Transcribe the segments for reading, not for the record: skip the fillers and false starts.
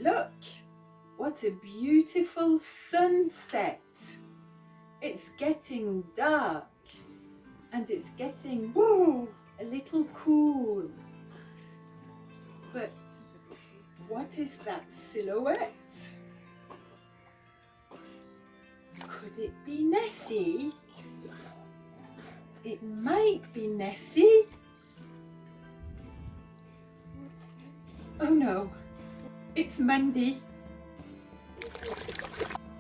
Look, what a beautiful sunset. It's getting dark and it's getting a little cool. But what is that silhouette? Could it be Nessie? It might be Nessie. Oh no, it's Mandy.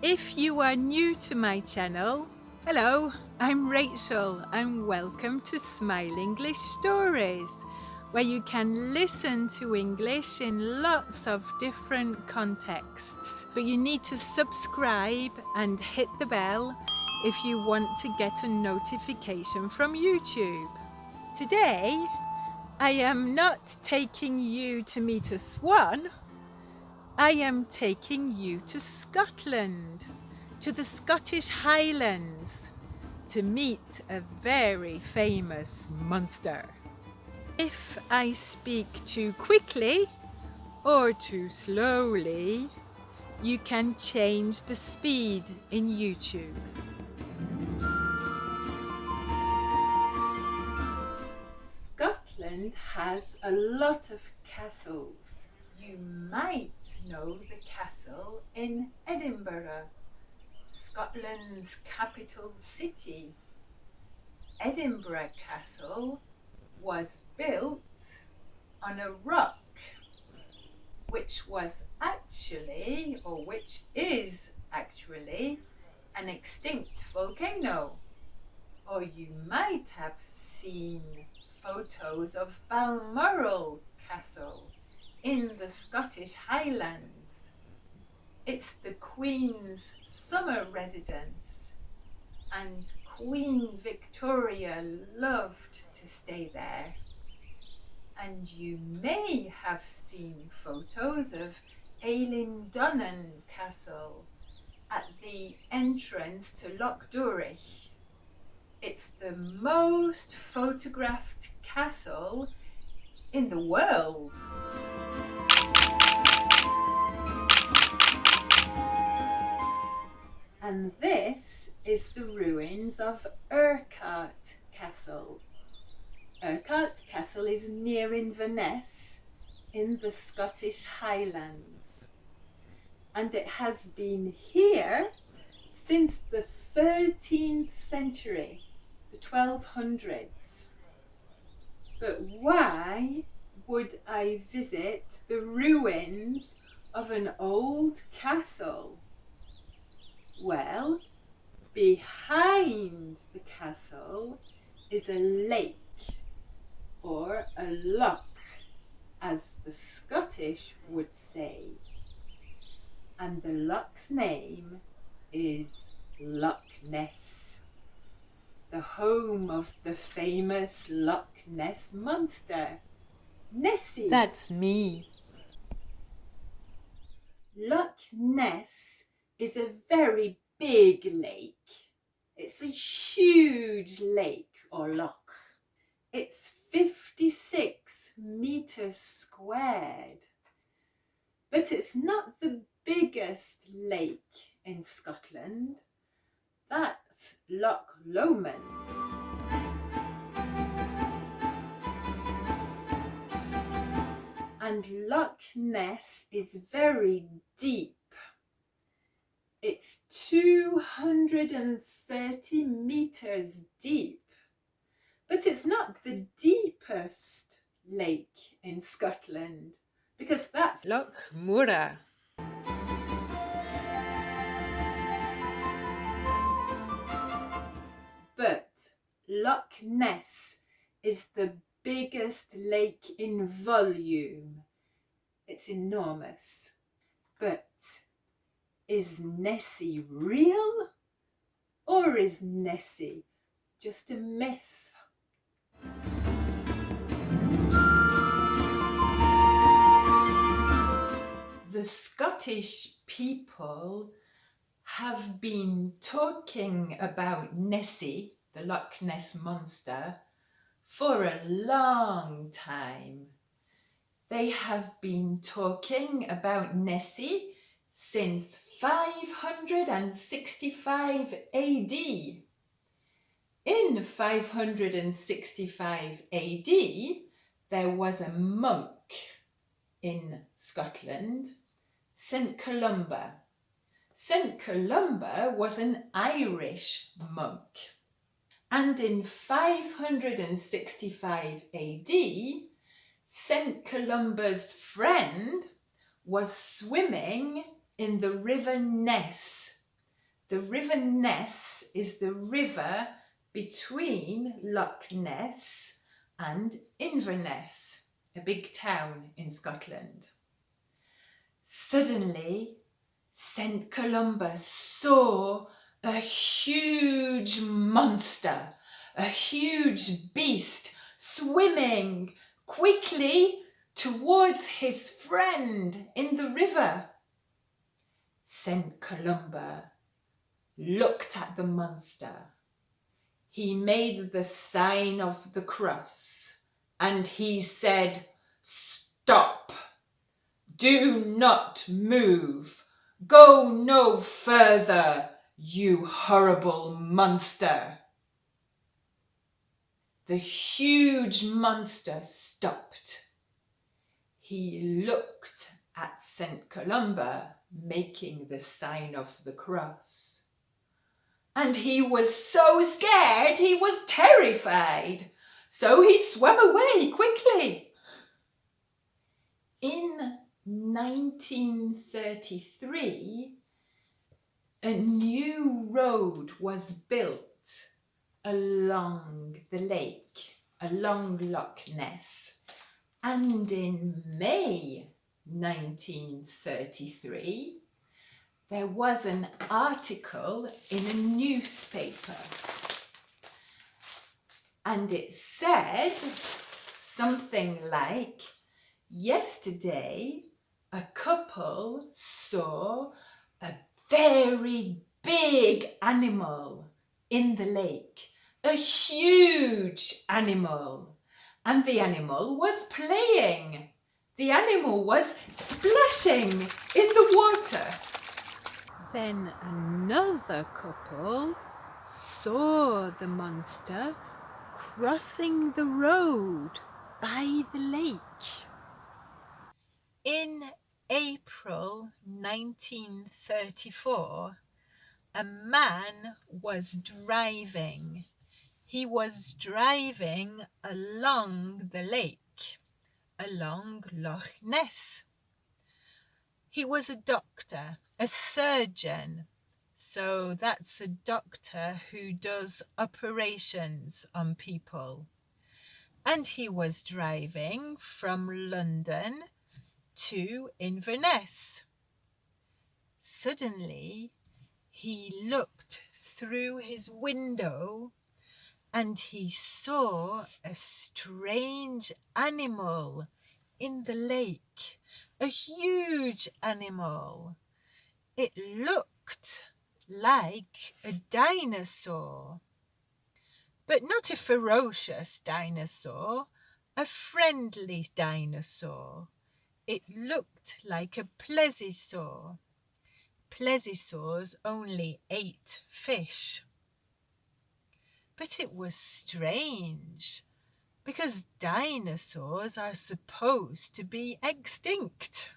If you are new to my channel, hello, I'm Rachel and welcome to Smile English Stories, where you can listen to English in lots of different contexts. But you need to subscribe and hit the bell if you want to get a notification from YouTube. Today, I am not taking you to meet a swan. I am taking you to Scotland, to the Scottish Highlands, to meet a very famous monster. If I speak too quickly or too slowly, you can change the speed in YouTube. Scotland has a lot of castles. You might know the castle in Edinburgh, Scotland's capital city. Edinburgh Castle was built on a rock, which is actually an extinct volcano. Or you might have seen photos of Balmoral Castle in the Scottish Highlands. It's the Queen's summer residence, and Queen Victoria loved to stay there. And you may have seen photos of Eilean Castle at the entrance to Loch Ness. It's the most photographed castle in the world. And this is the ruins of Urquhart Castle. Urquhart Castle is near Inverness in the Scottish Highlands. And it has been here since the 13th century, the 1200s. But why would I visit the ruins of an old castle? Well, behind the castle is a lake, or a loch, as the Scottish would say. And the loch's name is Loch Ness, the home of the famous Loch Ness Monster, Nessie. That's me. Loch Ness is a very big lake. It's a huge lake or loch. It's 56 meters squared. But it's not the biggest lake in Scotland. That's Loch Lomond. And Loch Ness is very deep. It's 230 meters deep, but it's not the deepest lake in Scotland, because that's Loch Morar. But Loch Ness is the biggest lake in volume. It's enormous. But is Nessie real? Or is Nessie just a myth? The Scottish people have been talking about Nessie, the Loch Ness Monster, for a long time. They have been talking about Nessie since 565 AD. In 565 AD, there was a monk in Scotland, St. Columba. St. Columba was an Irish monk. And in 565 AD, St. Columba's friend was swimming in the river Ness. The river Ness is the river between Loch Ness and Inverness, a big town in Scotland. Suddenly, St. Columba saw a huge monster, a huge beast swimming quickly towards his friend in the river. St. Columba looked at the monster. He made the sign of the cross and he said, "Stop! Do not move! Go no further, you horrible monster!" The huge monster stopped. He looked at St. Columba making the sign of the cross. And he was so scared, he was terrified. So he swam away quickly. In 1933, a new road was built along the lake, along Loch Ness. And in May 1933, there was an article in a newspaper. And it said something like, yesterday a couple saw a very big animal in the lake, a huge animal, and the animal was playing. The animal was splashing in the water. Then another couple saw the monster crossing the road by the lake. In April 1934, a man was driving. He was driving along the lake, along Loch Ness. He was a doctor, a surgeon. So that's a doctor who does operations on people. And he was driving from London to Inverness. Suddenly, he looked through his window and he saw a strange animal in the lake, a huge animal. It looked like a dinosaur, but not a ferocious dinosaur, a friendly dinosaur. It looked like a plesiosaur. Plesiosaurs only ate fish. But it was strange, because dinosaurs are supposed to be extinct.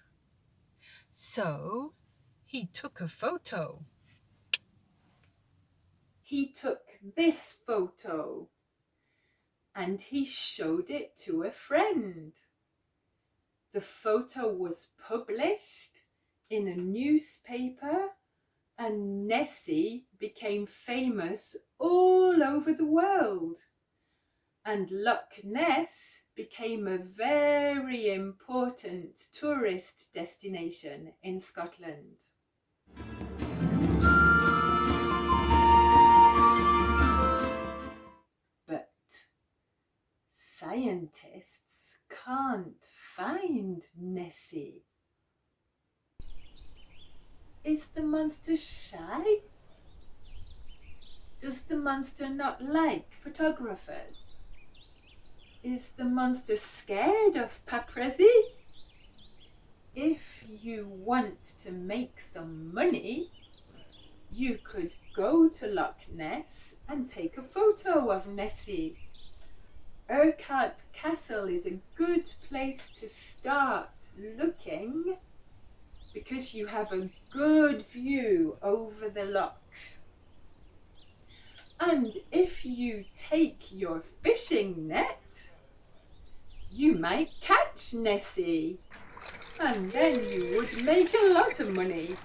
So he took a photo. He took this photo and he showed it to a friend. The photo was published in a newspaper and Nessie became famous all over the world. And Loch Ness became a very important tourist destination in Scotland. But scientists can't find Nessie. Is the monster shy? Does the monster not like photographers? Is the monster scared of paparazzi? if you want to make some money, you could go to Loch Ness and take a photo of Nessie. Urquhart Castle is a good place to start looking because you have a good view over the loch. And if you take your fishing net, you might catch Nessie, and then you would make a lot of money.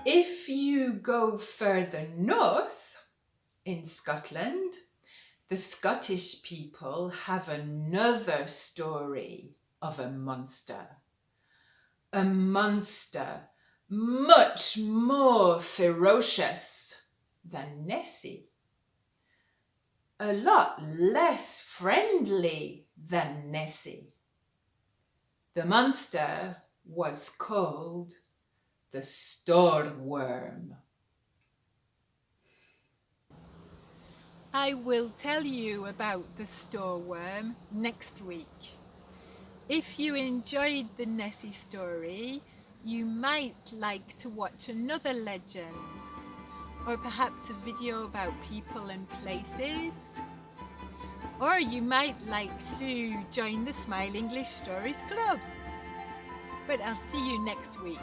If you go further north, in Scotland, the Scottish people have another story of a monster. A monster much more ferocious than Nessie. A lot less friendly than Nessie. The monster was called the stoorworm. I will tell you about the stoorworm next week. If you enjoyed the Nessie story, you might like to watch another legend, or perhaps a video about people and places. Or you might like to join the Smile English Stories Club. But I'll see you next week.